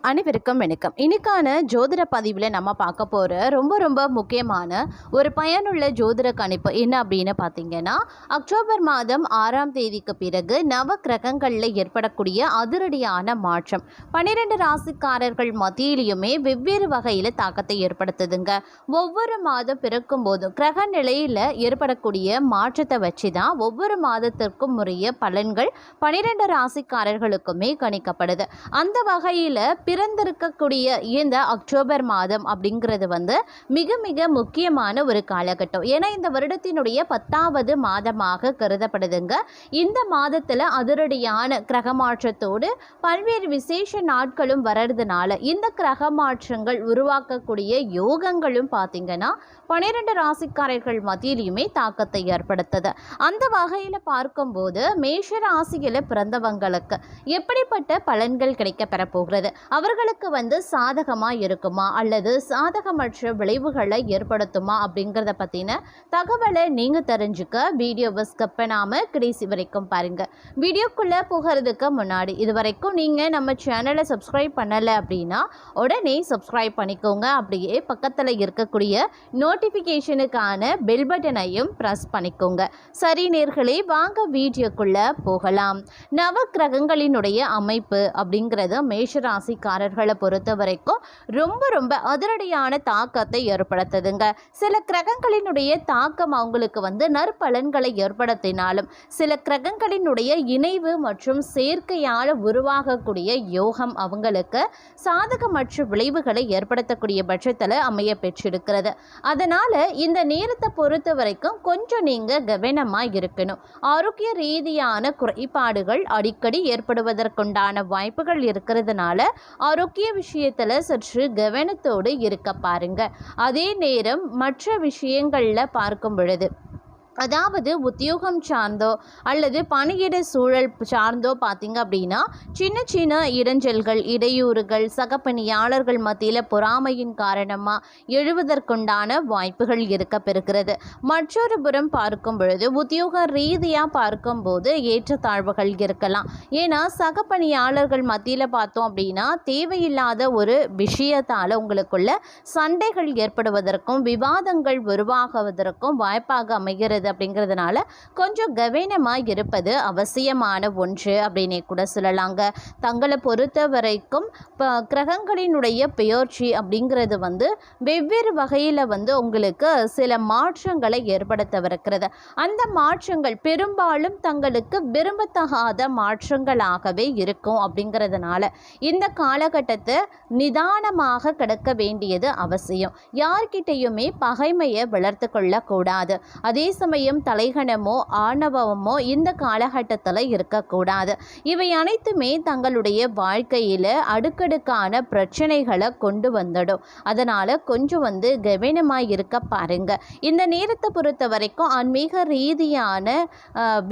அனைவருக்கும் வணக்கம். இன்னைக்கான ஜோதிட பதிவில் நம்ம பார்க்க போகிற ரொம்ப முக்கியமான ஒரு பயனுள்ள ஜோதிட கணிப்பு என்ன அப்படின்னு பார்த்தீங்கன்னா, அக்டோபர் மாதம் 6ஆம் தேதிக்கு பிறகு நவ கிரகங்களில் ஏற்படக்கூடிய அதிரடியான மாற்றம் 12 ராசிக்காரர்கள் மத்தியிலையுமே வெவ்வேறு வகையில் தாக்கத்தை ஏற்படுத்துதுங்க. ஒவ்வொரு மாதம் பிறக்கும் போதும் கிரக நிலையில் ஏற்படக்கூடிய மாற்றத்தை வச்சு தான் ஒவ்வொரு மாதத்திற்கும் உரிய பலன்கள் 12 ராசிக்காரர்களுக்குமே கணிக்கப்படுது. அந்த வகையில் பிறந்திருக்கக்கூடிய இந்த அக்டோபர் மாதம் அப்படிங்கிறது மிக முக்கியமான ஒரு காலகட்டம். ஏன்னா இந்த வருடத்தினுடைய 10வது மாதமாக கருதப்படுதுங்க. இந்த மாதத்தில் அதிரடியான கிரக மாற்றத்தோடு பல்வேறு விசேஷ நாட்களும் வர்றதுனால இந்த கிரக மாற்றங்கள் உருவாக்கக்கூடிய யோகங்களும் பார்த்தீங்கன்னா 12 ராசிக்காரர்கள் மத்தியிலுமே தாக்கத்தை ஏற்படுத்துது. அந்த வகையில் பார்க்கும்போது மேஷ ராசியில் பிறந்தவங்களுக்கு எப்படிப்பட்ட பலன்கள் கிடைக்க பெறப்போகிறது, அவர்களுக்கு சாதகமாக இருக்குமா அல்லது சாதகமற்ற விளைவுகளை ஏற்படுத்துமா அப்படிங்கிறத பற்றின தகவலை நீங்கள் தெரிஞ்சுக்க வீடியோவை ஸ்கிப் பண்ணாமல் கடைசி வரைக்கும் பாருங்கள். வீடியோக்குள்ளே போகிறதுக்கு முன்னாடி இது வரைக்கும் நீங்கள் நம்ம சேனலை சப்ஸ்கிரைப் பண்ணலை அப்படின்னா உடனே சப்ஸ்கிரைப் பண்ணிக்கோங்க. அப்படியே பக்கத்தில் இருக்கக்கூடிய நோட்டிஃபிகேஷனுக்கான பெல் பட்டனையும் ப்ரெஸ் பண்ணிக்கோங்க. சரி நேர்களே, வாங்க வீடியோக்குள்ளே போகலாம். நவ கிரகங்களினுடைய அமைப்பு அப்படிங்கிறது மேஷராசிக்காரர்களை பொறுத்த வரைக்கும் ரொம்ப அதிரடியான தாக்கத்தை ஏற்படுத்துதுங்க. சில கிரகங்களினுடைய தாக்கம் அவங்களுக்கு நற்பலன்களை ஏற்படுத்தினாலும் சில கிரகங்களினுடைய இணைவு மற்றும் சேர்க்கையால் உருவாகக்கூடிய யோகம் அவங்களுக்கு சாதகமற்ற விளைவுகளை ஏற்படுத்தக்கூடிய பட்சத்தில் அமைய பெற்றிருக்கிறது. அதனால் இந்த நேரத்தை பொறுத்த வரைக்கும் கொஞ்சம் நீங்கள் கவனமாக இருக்கணும். ஆரோக்கிய ரீதியான குறைபாடுகள் அடிக்கடி ஏற்படுவதற்குண்டான வாய்ப்புகள் இருக்கிறதுனால ஆரோக்கிய விஷயத்தில் சற்று கவனத்தோடு இருக்க பாருங்க. அதே நேரம் மற்ற விஷயங்களில் பார்க்கும் பொழுது, அதாவது உத்தியோகம் சார்ந்தோ அல்லது பணியிட சூழல் சார்ந்தோ பார்த்தீங்க அப்படின்னா சின்ன இடைஞ்சல்கள், இடையூறுகள், சக பணியாளர்கள் மத்தியில் பொறாமையின் காரணமாக எழுவதற்குண்டான வாய்ப்புகள் இருக்க பெறுகிறது. மற்றொரு புறம் பார்க்கும் பொழுது உத்தியோக ரீதியாக பார்க்கும்போது ஏற்றத்தாழ்வுகள் இருக்கலாம். ஏன்னா சக பணியாளர்கள் மத்தியில் பார்த்தோம் அப்படின்னா தேவையில்லாத ஒரு விஷயத்தால் உங்களுக்குள்ள சண்டைகள் ஏற்படுவதற்கும் விவாதங்கள் உருவாகுவதற்கும் வாய்ப்பாக அமைகிறது. அப்படிங்கிறதுனால கொஞ்சம் கவனமாக இருப்பது அவசியமான ஒன்று அப்படின்னே கூட சொல்லலாங்க. தங்களை பொறுத்த வரைக்கும் கிரகங்களினுடைய பெயர்ச்சி அப்படிங்கிறது வெவ்வேறு வகையில் உங்களுக்கு சில மாற்றங்களை ஏற்படுத்தவிருக்கிறது. அந்த மாற்றங்கள் பெரும்பாலும் தங்களுக்கு விரும்பத்தகாத மாற்றங்களாகவே இருக்கும். அப்படிங்கிறதுனால இந்த காலகட்டத்தை நிதானமாக கடக்க வேண்டியது அவசியம். யார்கிட்டையுமே பகைமையை வளர்த்து கொள்ளக்கூடாது. அதே சமயம் தலைகணமோ ஆணவமோ இந்த காலகட்டத்தில் இருக்கக்கூடாது. இவை அனைத்துமே தங்களுடைய வாழ்க்கையில் அடுக்கடுக்கான பிரச்சனைகளை கொண்டு வந்துடும். அதனால் கொஞ்சம் கவனமாக இருக்க பாருங்க. இந்த நேரத்தை பொறுத்த வரைக்கும் ஆன்மீக ரீதியான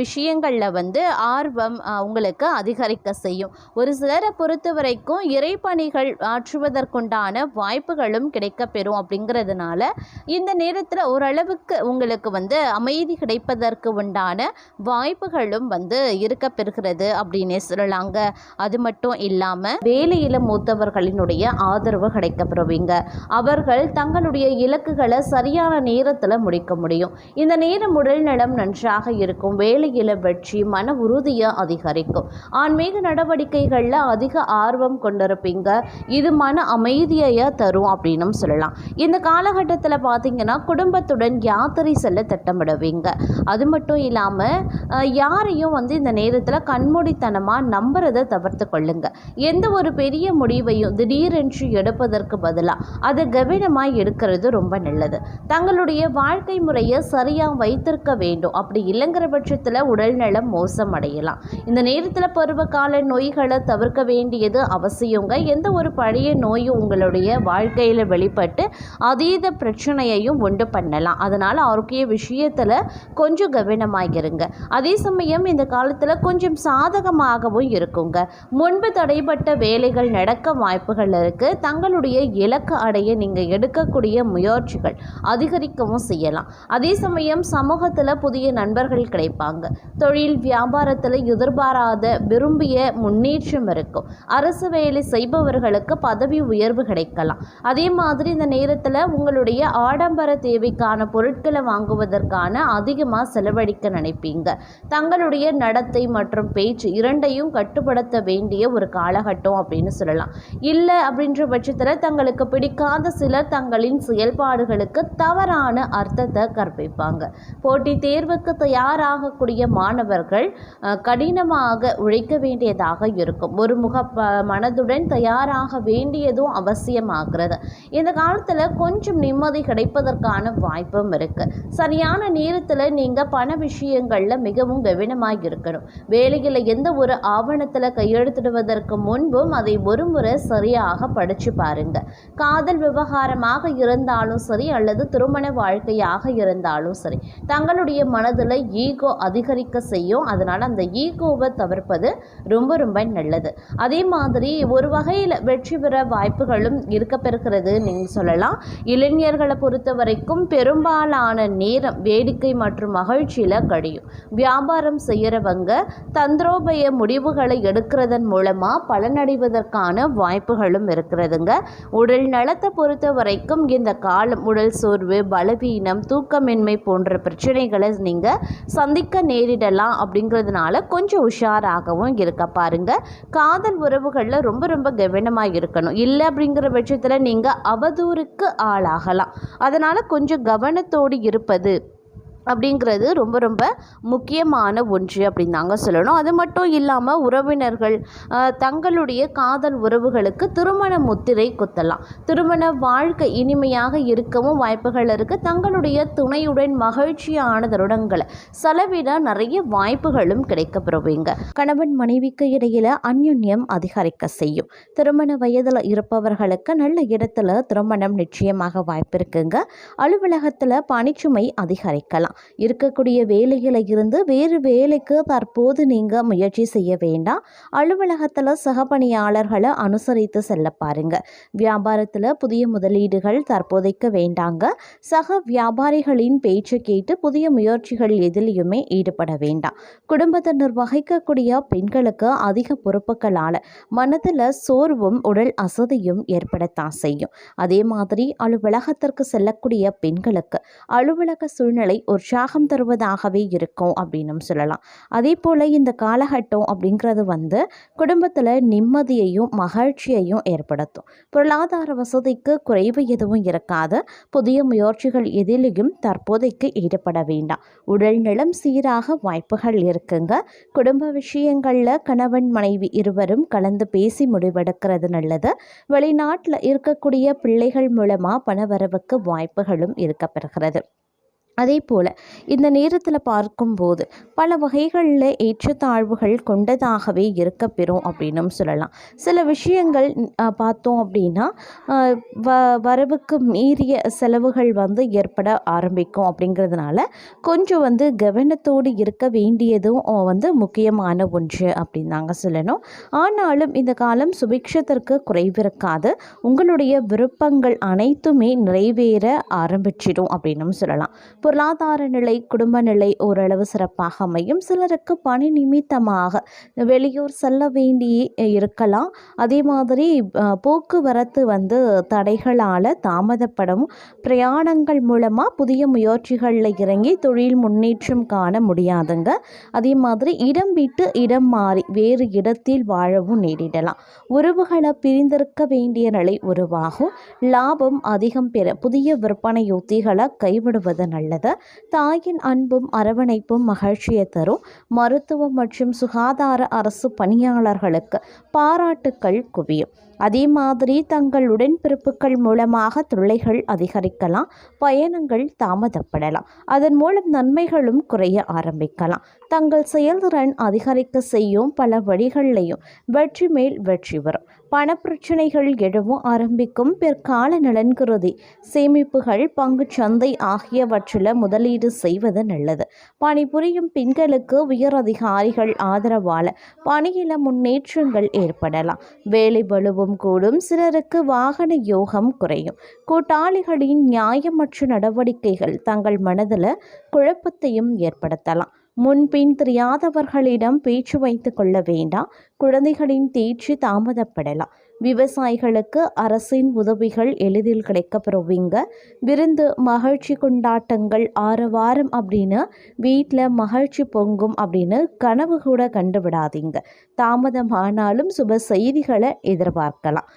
விஷயங்களில் ஆர்வம் உங்களுக்கு அதிகரிக்க செய்யும். ஒரு சிலரை பொறுத்த வரைக்கும் இறைப்பணிகள் ஆற்றுவதற்குண்டான வாய்ப்புகளும் கிடைக்க பெறும். அப்படிங்கிறதுனால இந்த நேரத்தில் ஓரளவுக்கு உங்களுக்கு அமைதி கிடைப்பதற்கு உண்டான வாய்ப்புகளும் இருக்க பெறுகிறது அப்படின்னே சொல்லலாங்க. அது மட்டும் இல்லாமல் வேலையில் மூத்தவர்களினுடைய ஆதரவு கிடைக்க பெறுவீங்க. அவர்கள் தங்களுடைய இலக்குகளை சரியான நேரத்தில் முடிக்க முடியும். இந்த நேரம் உடல் நலம் நன்றாக இருக்கும். வேலையில் வெற்றி, மன உறுதியை அதிகரிக்கும். ஆன்மீக நடவடிக்கைகளில் அதிக ஆர்வம் கொண்டிருப்பீங்க. இது மன அமைதியை தரும் அப்படின்னும் சொல்லலாம். இந்த காலகட்டத்தில் பார்த்தீங்கன்னா குடும்பத்துடன் யாத்திரை செல்ல திட்டமிடுவீங்க. அது மட்டும் இல்லாமல் யாரையும் இந்த நேரத்தில் கண்மூடித்தனமாக நம்புறதை தவிர்த்து கொள்ளுங்க. எந்த ஒரு பெரிய முடிவையும் திடீரென்று எடுப்பதற்கு பதிலாக அதை கவனமாக எடுக்கிறது ரொம்ப நல்லது. தங்களுடைய வாழ்க்கை முறையை சரியாக வைத்திருக்க வேண்டும். அப்படி இல்லைங்கிற பட்சத்தில் உடல் நலம் மோசம் அடையலாம். இந்த நேரத்தில் பருவகால நோய்களை தவிர்க்க வேண்டியது அவசியங்க. எந்த ஒரு பழைய நோயும் உங்களுடைய வாழ்க்கையில் வெளிப்பட்டு அதீத பிரச்சனையையும் உண்டு பண்ணலாம். அதனால் ஆரோக்கிய விஷயத்தில் விஷயத்தில் கொஞ்சம் கவனமாக இருங்க. அதே சமயம் இந்த காலத்தில் கொஞ்சம் சாதகமாகவும் இருக்குங்க. முன்பு தடைப்பட்ட வேலைகள் நடக்க வாய்ப்புகள் இருக்குது. தங்களுடைய இலக்கு அடைய நீங்கள் எடுக்கக்கூடிய முயற்சிகள் அதிகரிக்கவும் செய்யலாம். அதே சமயம் சமூகத்தில் புதிய நண்பர்கள் கிடைப்பாங்க. தொழில் வியாபாரத்தில் எதிர்பாராத விரும்பிய முன்னேற்றம் இருக்கும். அரசு வேலை செய்பவர்களுக்கு பதவி உயர்வு கிடைக்கலாம். அதே மாதிரி இந்த நேரத்தில் உங்களுடைய ஆடம்பர தேவைக்கான பொருட்களை வாங்குவதற்கான அதிகமாக செலவழிக்க நினைப்பீங்க. தங்களுடைய நடத்தை மற்றும் பேச்சு இரண்டையும் கட்டுப்படுத்த வேண்டிய ஒரு காலகட்டம் அப்படின்னு சொல்லலாம். இல்லை அப்படின்ற பட்சத்தில் தங்களுக்கு பிடிக்காத சிலர் தங்களின் செயல்பாடுகளுக்கு தவறான அர்த்தத்தை கற்பிப்பாங்க. போட்டி தேர்வுக்கு தயாராகக்கூடிய மாணவர்கள் கடினமாக உழைக்க வேண்டியதாக இருக்கும். ஒரு மனதுடன் தயாராக வேண்டியதும் அவசியமாகிறது. இந்த காலத்தில் கொஞ்சம் நிம்மதி கிடைப்பதற்கான வாய்ப்பும் இருக்கு. சரியான நேரத்தில் நீங்கள் பண விஷயங்களில் மிகவும் கவனமாக இருக்கணும். வேலையில் எந்த ஒரு ஆவணத்தில் கையெழுத்திடுவதற்கு முன்பும் அதை ஒரு முறை சரியாக படித்து பாருங்க. காதல் விவகாரமாக இருந்தாலும் சரி அல்லது திருமண வாழ்க்கையாக இருந்தாலும் சரி, தங்களுடைய மனதில் ஈகோ அதிகரிக்க செய்யும். அதனால் அந்த ஈகோவை தவிர்ப்பது ரொம்ப ரொம்ப நல்லது. அதே மாதிரி ஒரு வகையில் வெற்றி பெற வாய்ப்புகளும் இருக்க பெறுகிறது நீங்கள் சொல்லலாம். இளைஞர்களை பொறுத்த வரைக்கும் பெரும்பாலான நேரம் வேடிக்கை மற்றும் மகிழ்ச்சியில் கழியும். வியாபாரம் செய்கிறவங்க தந்திரோபய முடிவுகளை எடுக்கிறதன் மூலமாக பலனடைவதற்கான வாய்ப்புகளும் இருக்கிறதுங்க. உடல் நலத்தை பொறுத்த வரைக்கும் இந்த காலம் உடல் சோர்வு, பலவீனம், தூக்கமின்மை போன்ற பிரச்சனைகளை நீங்கள் சந்திக்க நேரிடலாம். அப்படிங்கிறதுனால கொஞ்சம் உஷாராகவும் இருக்க பாருங்க. காதல் உறவுகளில் ரொம்ப ரொம்ப கவனமாக இருக்கணும். இல்லை அப்படிங்கிற பட்சத்தில் நீங்கள் அவதூறுக்கு ஆளாகலாம். அதனால் கொஞ்சம் கவனத்தோடு இருப்பது அப்படிங்கிறது ரொம்ப ரொம்ப முக்கியமான ஒன்று அப்படின்னு தாங்க சொல்லணும். அது மட்டும் இல்லாமல் உறவினர்கள் தங்களுடைய காதல் உறவுகளுக்கு திருமண முத்திரை குத்தலாம். திருமண வாழ்க்கை இனிமையாக இருக்கவும் வாய்ப்புகள் இருக்குது. தங்களுடைய துணையுடன் மகிழ்ச்சியான தருணங்களை செலவிட நிறைய வாய்ப்புகளும் கிடைக்கப்பெறுவீங்க. கணவன் மனைவிக்கு இடையில் அந்யுன்யம் அதிகரிக்க செய்யும். திருமண வயதில் இருப்பவர்களுக்கு நல்ல இடத்துல திருமணம் நிச்சயமாக வாய்ப்பு இருக்குங்க. அலுவலகத்தில் பணிச்சுமை அதிகரிக்கலாம். இருக்கக்கூடிய வேலைகளை இருந்து வேறு வேலைக்கு தற்போது நீங்கள் முயற்சி செய்ய வேண்டாம். அலுவலகத்தில் சக பணியாளர்களை அனுசரித்து செல்ல பாருங்க. வியாபாரத்தில் புதிய முதலீடுகள் தற்போதைக்கு வேண்டாங்க. சக வியாபாரிகளின் பேச்சு கேட்டு புதிய முயற்சிகள் எதிலையுமே ஈடுபட வேண்டாம். குடும்பத்தை நிர்வகிக்கக்கூடிய பெண்களுக்கு அதிக பொறுப்புகளால் மனதில் சோர்வும் உடல் அசதியும் ஏற்படத்தான் செய்யும். அதே மாதிரி அலுவலகத்திற்கு செல்லக்கூடிய பெண்களுக்கு அலுவலக சூழ்நிலை உற்சாகம் தருவதாகவே இருக்கும் அப்படின்னு சொல்லலாம். அதே போல் இந்த காலகட்டம் அப்படிங்கிறது குடும்பத்தில் நிம்மதியையும் மகிழ்ச்சியையும் ஏற்படுத்தும். பொருளாதார வசதிக்கு குறைவு எதுவும் இருக்காது. புதிய முயற்சிகள் எதிலையும் தற்போதைக்கு ஈடுபட வேண்டாம். உடல் நலம் சீராக வாய்ப்புகள் இருக்குங்க. குடும்ப விஷயங்களில் கணவன் மனைவி இருவரும் கலந்து பேசி முடிவெடுக்கிறது நல்லது. வெளிநாட்டில் இருக்கக்கூடிய பிள்ளைகள் மூலமாக பணவரவுக்கு வாய்ப்புகளும் இருக்கப்பெறுகிறது. அதே போல் இந்த நேரத்தில் பார்க்கும்போது பல வகைகளில் ஏற்றத்தாழ்வுகள் கொண்டதாகவே இருக்கப்பெறும் அப்படின்னும் சொல்லலாம். சில விஷயங்கள் பார்த்தோம் அப்படின்னா வரவுக்கு மீறிய செலவுகள் ஏற்பட ஆரம்பிக்கும். அப்படிங்கிறதுனால கொஞ்சம் கவனத்தோடு இருக்க வேண்டியதும் முக்கியமான ஒன்று அப்படின்னு தாங்க சொல்லணும். ஆனாலும் இந்த காலம் சுபிக்ஷத்திற்கு குறைவிருக்காது. உங்களுடைய விருப்பங்கள் அனைத்துமே நிறைவேற ஆரம்பிச்சிடும் அப்படின்னும் சொல்லலாம். பொருளாதார நிலை, குடும்ப நிலை ஓரளவு சிறப்பாக அமையும். சிலருக்கு பணி நிமித்தமாக வெளியூர் செல்ல வேண்டி இருக்கலாம். அதே மாதிரி போக்குவரத்து தடைகளால் தாமதப்படும். பிரயாணங்கள் மூலமாக புதிய முயற்சிகளில் இறங்கி தொழில் முன்னேற்றம் காண முடியாதுங்க. அதே மாதிரி இடம் விட்டு இடம் மாறி வேறு இடத்தில் வாழவும் நேரிடலாம். உறவுகளை பிரிந்திருக்க வேண்டிய நிலை உருவாகும். லாபம் அதிகம் பெற புதிய விற்பனை யுத்திகளை கைவிடுவது நல்லது. தாயின் அன்பும் அரவணைப்பும் மகிழ்ச்சியை தரும். மருத்துவம் மற்றும் சுகாதார அரசு பணியாளர்களுக்கு பாராட்டுக்கள் குவியும். அதே மாதிரி தங்கள் உடன்பிறப்புகள் மூலமாக தொல்லைகள் அதிகரிக்கலாம், பயணங்கள் தாமதப்படலாம், அதன் மூலம் நன்மைகளும் குறைய ஆரம்பிக்கலாம். தங்கள் செயல்திறன் அதிகரிக்க செய்யும் பல வழிகளையும் வெற்றி மேல் வெற்றி வரும். பணப்பிரச்சனைகள் எழவும் ஆரம்பிக்கும். பிற்கால நலன் கருதி சேமிப்புகள், பங்குச் சந்தை ஆகியவற்றில் முதலீடு செய்வது நல்லது. பணிபுரியும் பெண்களுக்கு உயர் அதிகாரிகள் ஆதரவால் பணியில முன்னேற்றங்கள் ஏற்படலாம். வேலை பளுவும் கூடும். சிலருக்கு வாகன யோகம் குறையும். கூட்டாளிகளின் நியாயமற்ற நடவடிக்கைகள் தங்கள் மனதில் குழப்பத்தையும் ஏற்படுத்தலாம். முன்பின் தெரியாதவர்களிடம் பேச்சு வைத்துக் கொள்ள வேண்டாம். குழந்தைகளின் தேர்ச்சி தாமதப்படலாம். விவசாயிகளுக்கு அரசின் உதவிகள் எளிதில் கிடைக்கப்பெறுவீங்க. விருந்து, மகிழ்ச்சி, கொண்டாட்டங்கள், ஆரவாரம் அப்படின்னு வீட்டில் மகிழ்ச்சி பொங்கும் அப்படின்னு கனவு கூட கண்டு விடாதீங்க. தாமதமானாலும் சுப செய்திகளை எதிர்பார்க்கலாம்.